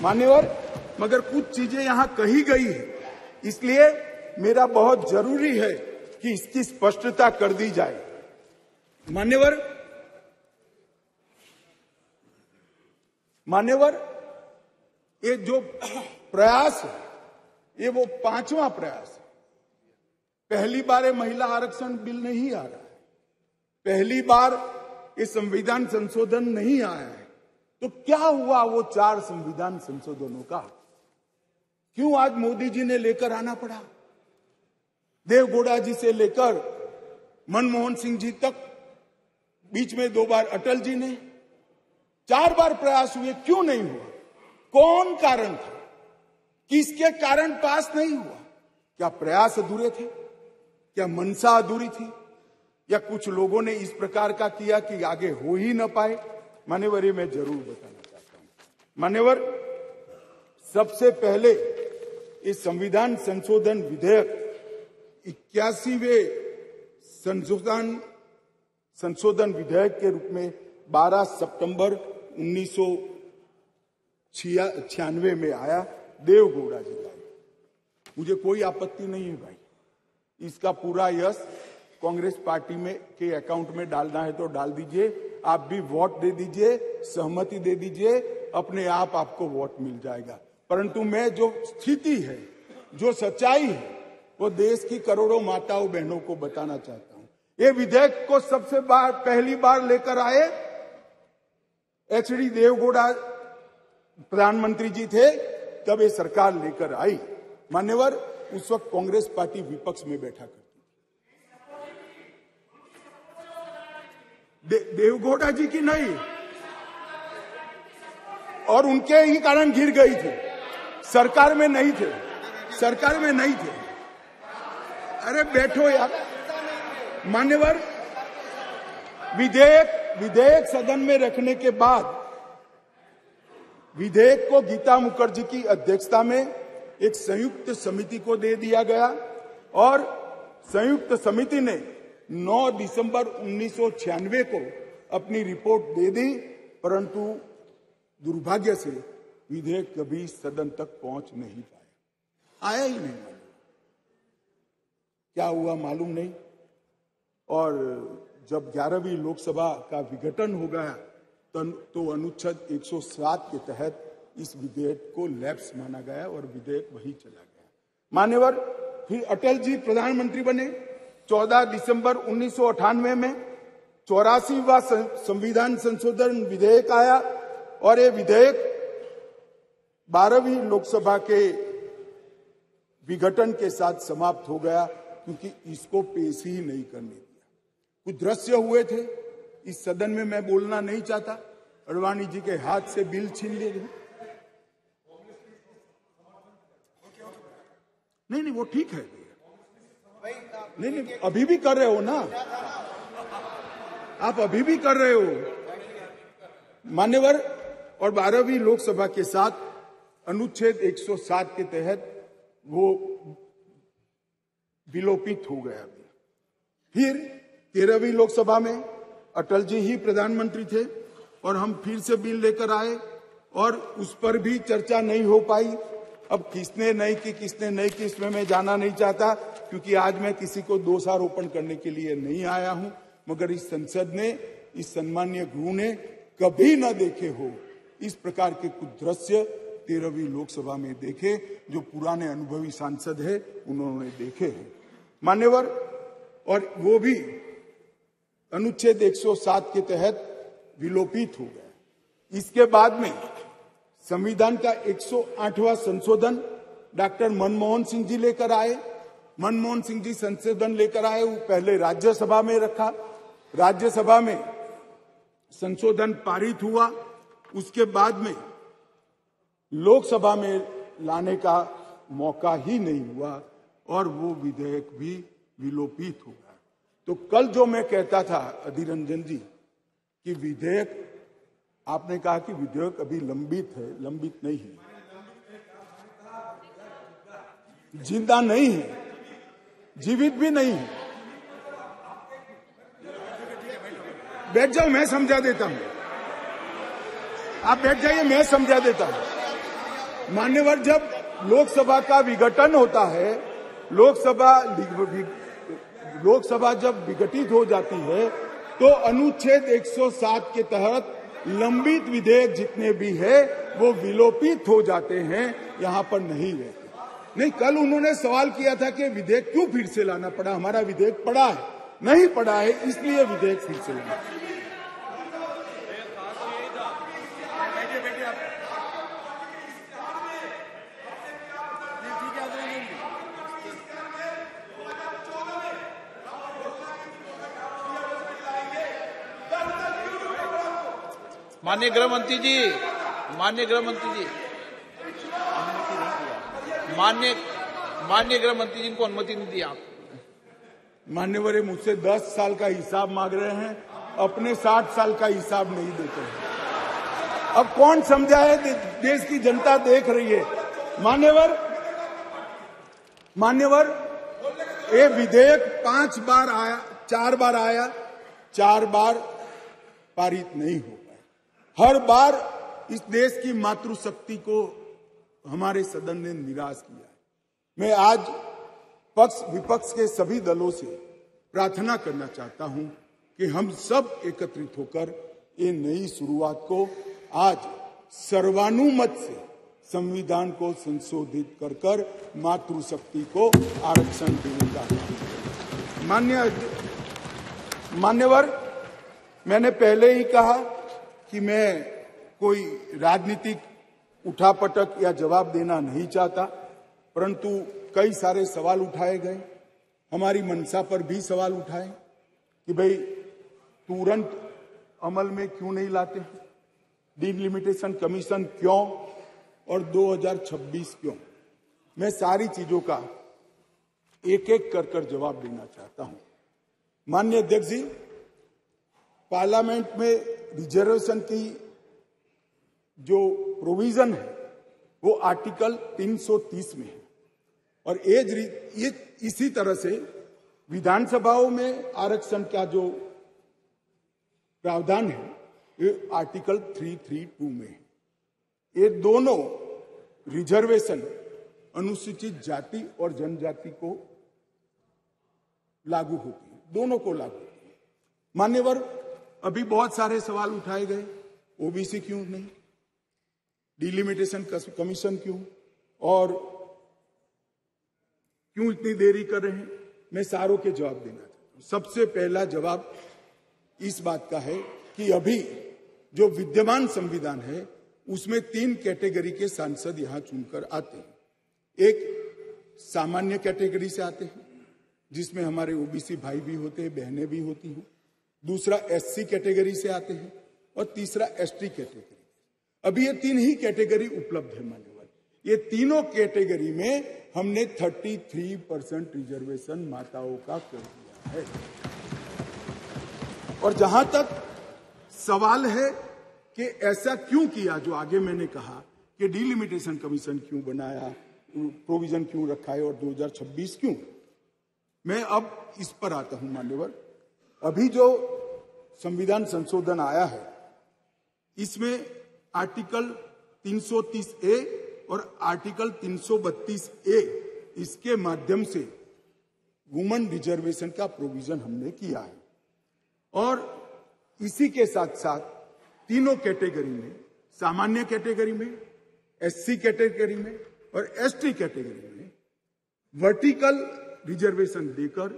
मान्यवर, मगर कुछ चीजें यहां कही गई है, इसलिए मेरा बहुत जरूरी है कि इसकी स्पष्टता कर दी जाए। मान्यवर, ये जो प्रयास है, ये वो 5वां प्रयास है। पहली बार ये महिला आरक्षण बिल नहीं आ रहा है, पहली बार ये संविधान संशोधन नहीं आया है। तो क्या हुआ वो 4 संविधान संशोधनों का? क्यों आज मोदी जी ने लेकर आना पड़ा? देवगौड़ा जी से लेकर मनमोहन सिंह जी तक, बीच में 2 बार अटल जी ने, 4 बार प्रयास हुए, क्यों नहीं हुआ? कौन कारण था? किसके कारण पास नहीं हुआ? क्या प्रयास अधूरे थे? क्या मंशा अधूरी थी या कुछ लोगों ने इस प्रकार का किया कि आगे हो ही न पाए? मान्यवर, ये मैं जरूर बताना चाहता हूं। मान्यवर, सबसे पहले इस संविधान संशोधन विधेयक 81वें संशोधन विधेयक के रूप में 12 सितंबर 1996 में आया, देवगौड़ा जी लाए। मुझे कोई आपत्ति नहीं है भाई, इसका पूरा यश कांग्रेस पार्टी में के अकाउंट में डालना है तो डाल दीजिए, आप भी वोट दे दीजिए, सहमति दे दीजिए, अपने आप आपको वोट मिल जाएगा। परंतु मैं जो स्थिति है, जो सच्चाई है, वो देश की करोड़ों माताओं बहनों को बताना चाहता हूं। ये विधेयक को पहली बार लेकर आए एचडी देवगौड़ा प्रधानमंत्री जी थे, तब ये सरकार लेकर आई। मान्यवर, उस वक्त कांग्रेस पार्टी विपक्ष में बैठा करती थी। देवगौड़ा जी की नहीं, और उनके ही कारण गिर गई थी, सरकार में नहीं थे, सरकार में नहीं थे। अरे बैठो यार। मान्यवर, विधेयक सदन में रखने के बाद विधेयक को गीता मुखर्जी की अध्यक्षता में एक संयुक्त समिति को दे दिया गया और संयुक्त समिति ने 9 दिसंबर 1996 को अपनी रिपोर्ट दे दी, परंतु दुर्भाग्य से विधेयक कभी सदन तक पहुंच नहीं पाया, आया ही नहीं। क्या हुआ मालूम नहीं। और जब 11वीं लोकसभा का विघटन हो गया तो अनुच्छेद 107 के तहत इस विधेयक को लैप्स माना गया और विधेयक वही चला गया। मान्यवर, फिर अटल जी प्रधानमंत्री बने। 14 दिसंबर 1998 में 84वां संविधान संशोधन विधेयक आया और ये विधेयक 12वीं लोकसभा के विघटन के साथ समाप्त हो गया, क्योंकि इसको पेश ही नहीं करने दिया। कुछ दृश्य हुए थे, इस सदन में मैं बोलना नहीं चाहता। अडवाणी जी के हाथ से बिल छीन लिए गए। नहीं, वो ठीक है। नहीं, अभी भी कर रहे हो ना आप, अभी भी कर रहे हो मान्यवर। और 12वीं लोकसभा के साथ अनुच्छेद 107 के तहत वो विलोपित हो गया। फिर 13वीं लोकसभा में अटल जी ही प्रधानमंत्री थे और हम फिर से बिल लेकर आए और उस पर भी चर्चा नहीं हो पाई। अब किसने नहीं की, किसने नहीं की, इसमें मैं जाना नहीं चाहता, क्योंकि आज मैं किसी को दोषारोपण करने के लिए नहीं आया हूं। मगर इस संसद ने, इस सम्मानीय गृह ने कभी न देखे हो इस प्रकार के कुछ दृश्य 13वीं लोकसभा में देखे, जो पुराने अनुभवी सांसद है उन्होंने देखे हैं मान्यवर। और वो भी अनुच्छेद 107 के तहत विलोपित हो गया। इसके बाद में संविधान का 108वां संशोधन डॉक्टर मनमोहन सिंह जी लेकर आए। मनमोहन सिंह जी संशोधन लेकर आए, वो पहले राज्यसभा में रखा, राज्यसभा में संशोधन पारित हुआ, उसके बाद में लोकसभा में लाने का मौका ही नहीं हुआ और वो विधेयक भी विलोपित हो गया। तो कल जो मैं कहता था अधीर रंजन जी कि विधेयक, आपने कहा कि विधेयक अभी लंबित है, लंबित नहीं है, जिंदा नहीं है, जीवित भी नहीं है। बैठ जाओ, मैं समझा देता हूं, आप बैठ जाइए, मैं समझा देता हूं। मान्यवर, जब लोकसभा का विघटन होता है, लोकसभा जब विघटित हो जाती है तो अनुच्छेद 107 के तहत लंबित विधेयक जितने भी है वो विलोपित हो जाते हैं, यहां पर नहीं रहते। नहीं, कल उन्होंने सवाल किया था कि विधेयक क्यों फिर से लाना पड़ा, हमारा विधेयक पड़ा है, नहीं पड़ा है, इसलिए विधेयक फिर से लाना। माननीय गृह मंत्री जी, माननीय गृह मंत्री जी, माननीय गृह मंत्री जी को अनुमति नहीं दी आप। मान्यवर ये मुझसे 10 साल का हिसाब मांग रहे हैं, अपने 60 साल का हिसाब नहीं देते हैं। अब कौन समझाए? देश की जनता देख रही है। मान्यवर ये विधेयक 5 बार आया, 4 बार आया, 4 बार पारित नहीं हो पाए। हर बार इस देश की मातृशक्ति को हमारे सदन ने निराश किया। मैं आज पक्ष विपक्ष के सभी दलों से प्रार्थना करना चाहता हूं कि हम सब एकत्रित होकर ये नई शुरुआत को आज सर्वानुमत से संविधान को संशोधित कर मातृशक्ति को आरक्षण देने का। मान्यवर, मैंने पहले ही कहा कि मैं कोई राजनीतिक उठापटक या जवाब देना नहीं चाहता, परंतु कई सारे सवाल उठाए गए। हमारी मंशा पर भी सवाल उठाए कि भाई तुरंत अमल में क्यों नहीं लाते हैं, डिलिमिटेशन कमीशन क्यों और 2026 क्यों। मैं सारी चीजों का एक एक कर जवाब देना चाहता हूं। माननीय अध्यक्ष जी, पार्लियामेंट में रिजर्वेशन की जो प्रोविजन है वो आर्टिकल 330 में है और ये इसी तरह से विधानसभाओं में आरक्षण का जो प्रावधान है ये आर्टिकल 332 में है। ये दोनों रिजर्वेशन अनुसूचित जाति और जनजाति को लागू होती है, दोनों को लागू होती है। मान्यवर, अभी बहुत सारे सवाल उठाए गए, ओबीसी क्यों नहीं, डिलिमिटेशन कमीशन क्यों और क्यों इतनी देरी कर रहे हैं। मैं सारों के जवाब देना चाहता हूं। सबसे पहला जवाब इस बात का है कि अभी जो विद्यमान संविधान है उसमें 3 कैटेगरी के सांसद यहां चुनकर आते हैं। एक सामान्य कैटेगरी से आते हैं जिसमें हमारे ओबीसी भाई भी होते हैं, बहनें भी होती हैं। दूसरा एससी कैटेगरी से आते हैं और तीसरा एसटी कैटेगरी। अभी ये 3 ही कैटेगरी उपलब्ध है मान्यवर। ये तीनों कैटेगरी में हमने 33% रिजर्वेशन माताओं का कर दिया है। और जहां तक सवाल है कि ऐसा क्यों किया, जो आगे मैंने कहा कि डिलिमिटेशन कमीशन क्यों बनाया, प्रोविजन क्यों रखा है और 2026 क्यों, मैं अब इस पर आता हूं मान्यवर। अभी जो संविधान संशोधन आया है इसमें आर्टिकल 330A और आर्टिकल 332A इसके माध्यम से वुमेन रिजर्वेशन का प्रोविजन हमने किया है। और इसी के साथ साथ तीनों कैटेगरी में, सामान्य कैटेगरी में, एससी कैटेगरी में और एसटी कैटेगरी में वर्टिकल रिजर्वेशन देकर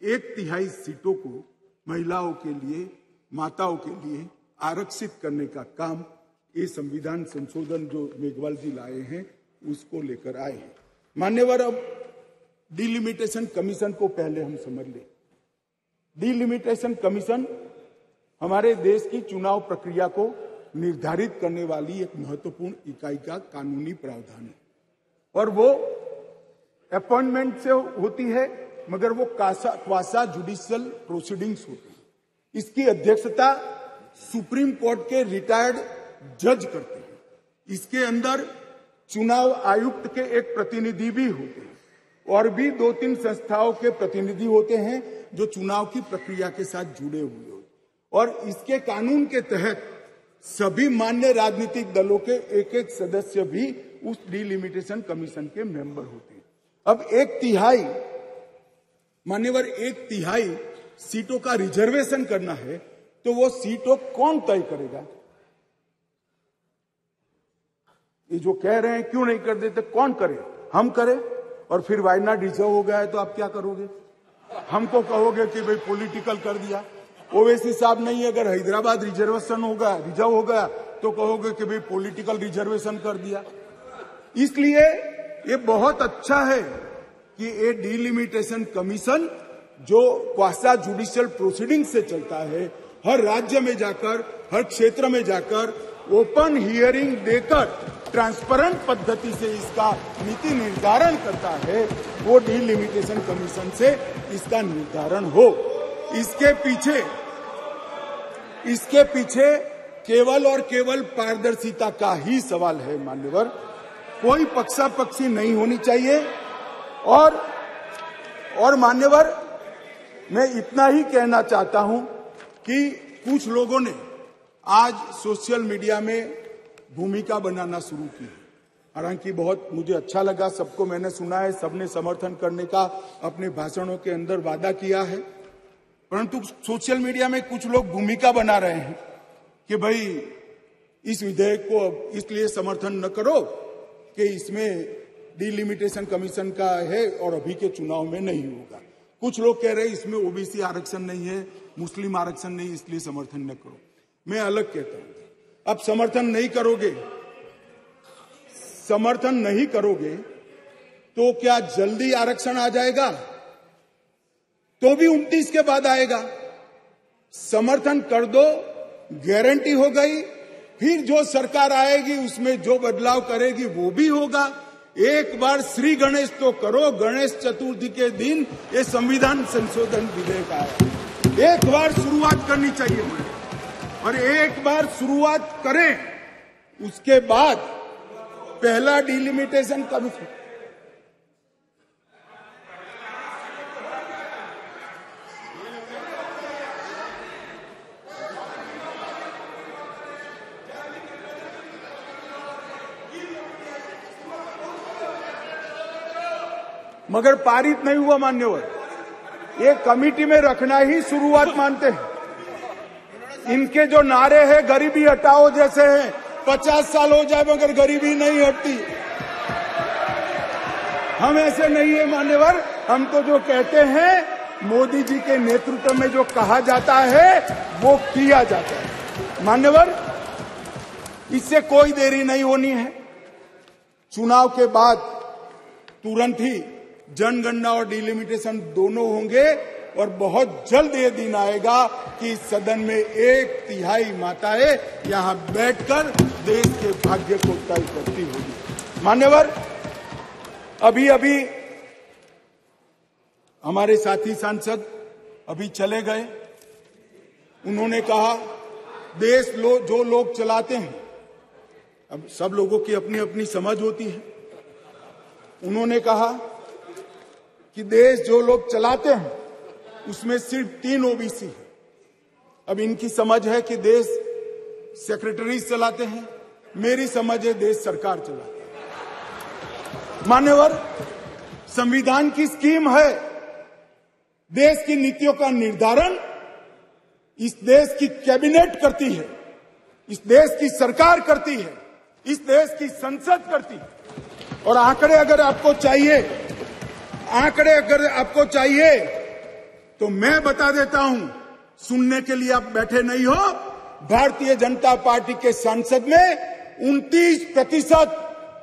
1/3 सीटों को महिलाओं के लिए, माताओं के लिए आरक्षित करने का काम ये संविधान संशोधन जो मेघवाल जी लाए हैं उसको लेकर आए हैं। मान्यवर, अब डिलिमिटेशन कमीशन को पहले हम समझ लें। डिलिमिटेशन कमीशन हमारे देश की चुनाव प्रक्रिया को निर्धारित करने वाली एक महत्वपूर्ण इकाई का कानूनी प्रावधान है और वो अपॉइंटमेंट से होती है, मगर वो क्वासा जुडिशियल प्रोसीडिंग्स होती है। इसकी अध्यक्षता सुप्रीम कोर्ट के रिटायर्ड जज करते हैं। इसके अंदर चुनाव आयुक्त के एक प्रतिनिधि भी होते हैं और भी 2-3 संस्थाओं के प्रतिनिधि होते हैं जो चुनाव की प्रक्रिया के साथ जुड़े हुए होते। और इसके कानून के तहत सभी मान्य राजनीतिक दलों के एक सदस्य भी उस डिलिमिटेशन कमीशन के मेंबर होते हैं। अब 1/3 मान्यवर 1/3 सीटों का रिजर्वेशन करना है तो वो सीटों कौन तय करेगा? ये जो कह रहे हैं क्यों नहीं कर देते, कौन करे? हम करें। और फिर वायनाड रिजर्व हो गया है तो आप क्या करोगे? हमको कहोगे कि भाई पॉलिटिकल कर दिया। ओवैसी साहब नहीं, अगर हैदराबाद रिजर्वेशन होगा, रिजर्व हो गया तो कहोगे कि भाई पॉलिटिकल रिजर्वेशन कर दिया। इसलिए ये बहुत अच्छा है कि ये डिलिमिटेशन कमीशन जो क्वासा जुडिशियल प्रोसीडिंग से चलता है, हर राज्य में जाकर, हर क्षेत्र में जाकर ओपन हियरिंग देकर ट्रांसपेरेंट पद्धति से इसका नीति निर्धारण करता है, वो डिलिमिटेशन कमीशन से इसका निर्धारण हो। इसके पीछे केवल और केवल पारदर्शिता का ही सवाल है मान्यवर। कोई पक्षापक्षी नहीं होनी चाहिए। और मान्यवर, मैं इतना ही कहना चाहता हूं कि कुछ लोगों ने आज सोशल मीडिया में भूमिका बनाना शुरू की। हालांकि बहुत मुझे अच्छा लगा, सबको मैंने सुना है, सबने समर्थन करने का अपने भाषणों के अंदर वादा किया है। परंतु सोशल मीडिया में कुछ लोग भूमिका बना रहे हैं कि भाई इस विधेयक को इसलिए समर्थन न करो कि इसमें डिलिमिटेशन कमीशन का है और अभी के चुनाव में नहीं होगा। कुछ लोग कह रहे हैं इसमें ओबीसी आरक्षण नहीं है, मुस्लिम आरक्षण नहीं, इसलिए समर्थन न करो। मैं अलग कहता हूं, अब समर्थन नहीं करोगे तो क्या जल्दी आरक्षण आ जाएगा? तो भी 29 के बाद आएगा। समर्थन कर दो, गारंटी हो गई। फिर जो सरकार आएगी उसमें जो बदलाव करेगी वो भी होगा। एक बार श्री गणेश तो करो, गणेश चतुर्थी के दिन ये संविधान संशोधन विधेयक आया। एक बार शुरुआत करनी चाहिए और एक बार शुरुआत करें, उसके बाद पहला डिलिमिटेशन कमीशन मगर पारित नहीं हुआ मान्यवर। ये कमेटी में रखना ही शुरुआत मानते हैं। इनके जो नारे हैं गरीबी हटाओ जैसे हैं, 50 साल हो जाए मगर गरीबी नहीं हटती। हम ऐसे नहीं है मान्यवर। हम तो जो कहते हैं मोदी जी के नेतृत्व में जो कहा जाता है वो किया जाता है मान्यवर। इससे कोई देरी नहीं होनी है। चुनाव के बाद तुरंत ही जनगणना और डिलिमिटेशन दोनों होंगे और बहुत जल्द ये दिन आएगा कि सदन में 1/3 माताएं यहां बैठकर देश के भाग्य को तय करती होगी मान्यवर। अभी हमारे साथी सांसद अभी चले गए। उन्होंने कहा देश जो लोग चलाते हैं, अब सब लोगों की अपनी अपनी समझ होती है। उन्होंने कहा कि देश जो लोग चलाते हैं उसमें सिर्फ 3 ओबीसी है। अब इनकी समझ है कि देश सेक्रेटरीज चलाते हैं, मेरी समझ है देश सरकार चलाती है मान्यवर। संविधान की स्कीम है, देश की नीतियों का निर्धारण इस देश की कैबिनेट करती है, इस देश की सरकार करती है, इस देश की संसद करती है। और आंकड़े अगर आपको चाहिए तो मैं बता देता हूं, सुनने के लिए आप बैठे नहीं हो। भारतीय जनता पार्टी के सांसद में 29%,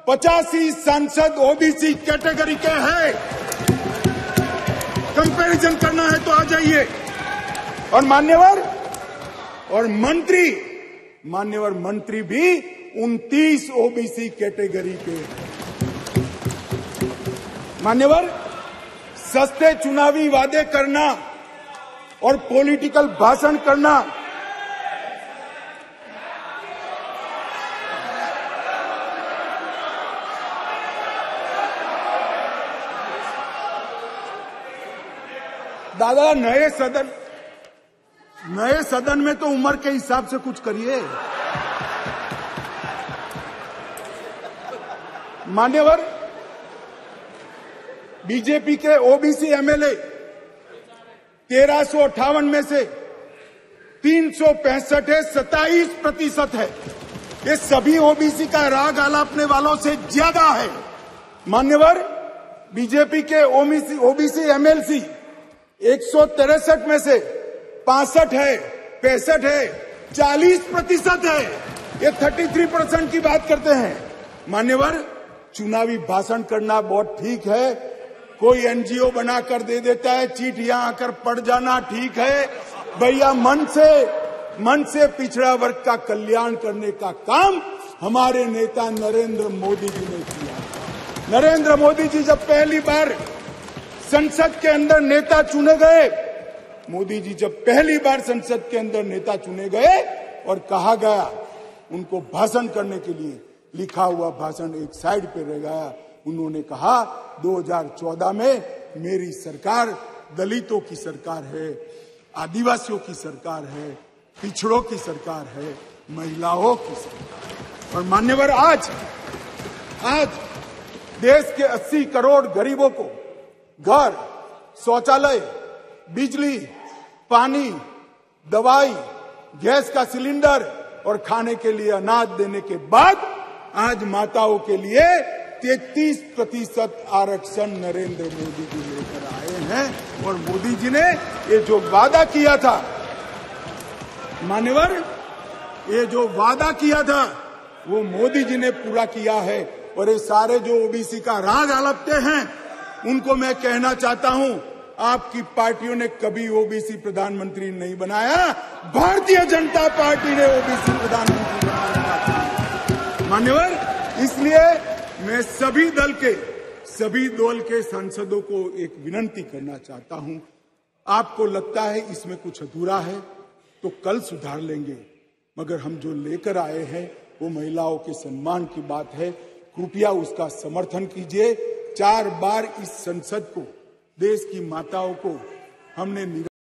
85 सांसद ओबीसी कैटेगरी के हैं। कंपैरिजन करना है तो आ जाइए। और मंत्री भी 29 ओबीसी कैटेगरी के मान्यवर। सस्ते चुनावी वादे करना और पॉलिटिकल भाषण करना दादा, नए सदन में तो उम्र के हिसाब से कुछ करिए मान्यवर। बीजेपी के ओबीसी एमएलए 1358 में से 365 है, 27% है। ये सभी ओबीसी का राग आलापने वालों से ज्यादा है मान्यवर। बीजेपी के ओबीसी एमएलसी 163 में से 65 है, 65 है, 40% है। ये 33% की बात करते हैं मान्यवर। चुनावी भाषण करना बहुत ठीक है, कोई एनजीओ बनाकर दे देता है, चिट्ठियां आकर पढ़ जाना ठीक है। भैया मन से पिछड़ा वर्ग का कल्याण करने का काम हमारे नेता नरेंद्र मोदी जी ने किया। नरेंद्र मोदी जी जब पहली बार संसद के अंदर नेता चुने गए, मोदी जी जब पहली बार संसद के अंदर नेता चुने गए और कहा गया उनको भाषण करने के लिए, लिखा हुआ भाषण एक साइड पे रह गया। उन्होंने कहा 2014 में मेरी सरकार दलितों की सरकार है, आदिवासियों की सरकार है, पिछड़ों की सरकार है, महिलाओं की सरकार। और मान्यवर आज देश के 80 करोड़ गरीबों को घर, शौचालय, बिजली, पानी, दवाई, गैस का सिलेंडर और खाने के लिए अनाज देने के बाद आज माताओं के लिए 33% आरक्षण नरेंद्र मोदी जी लेकर आए हैं। और मोदी जी ने ये जो वादा किया था, मान्यवर, ये जो वादा किया था वो मोदी जी ने पूरा किया है। और ये सारे जो ओबीसी का राग आलपते हैं उनको मैं कहना चाहता हूं, आपकी पार्टियों ने कभी ओबीसी प्रधानमंत्री नहीं बनाया, भारतीय जनता पार्टी ने ओबीसी प्रधानमंत्री बनाया। मान्यवर, इसलिए मैं सभी दल के सांसदों को एक विनती करना चाहता हूं, आपको लगता है इसमें कुछ अधूरा है तो कल सुधार लेंगे, मगर हम जो लेकर आए हैं वो महिलाओं के सम्मान की बात है। कृपया उसका समर्थन कीजिए। 4 बार इस संसद को, देश की माताओं को हमने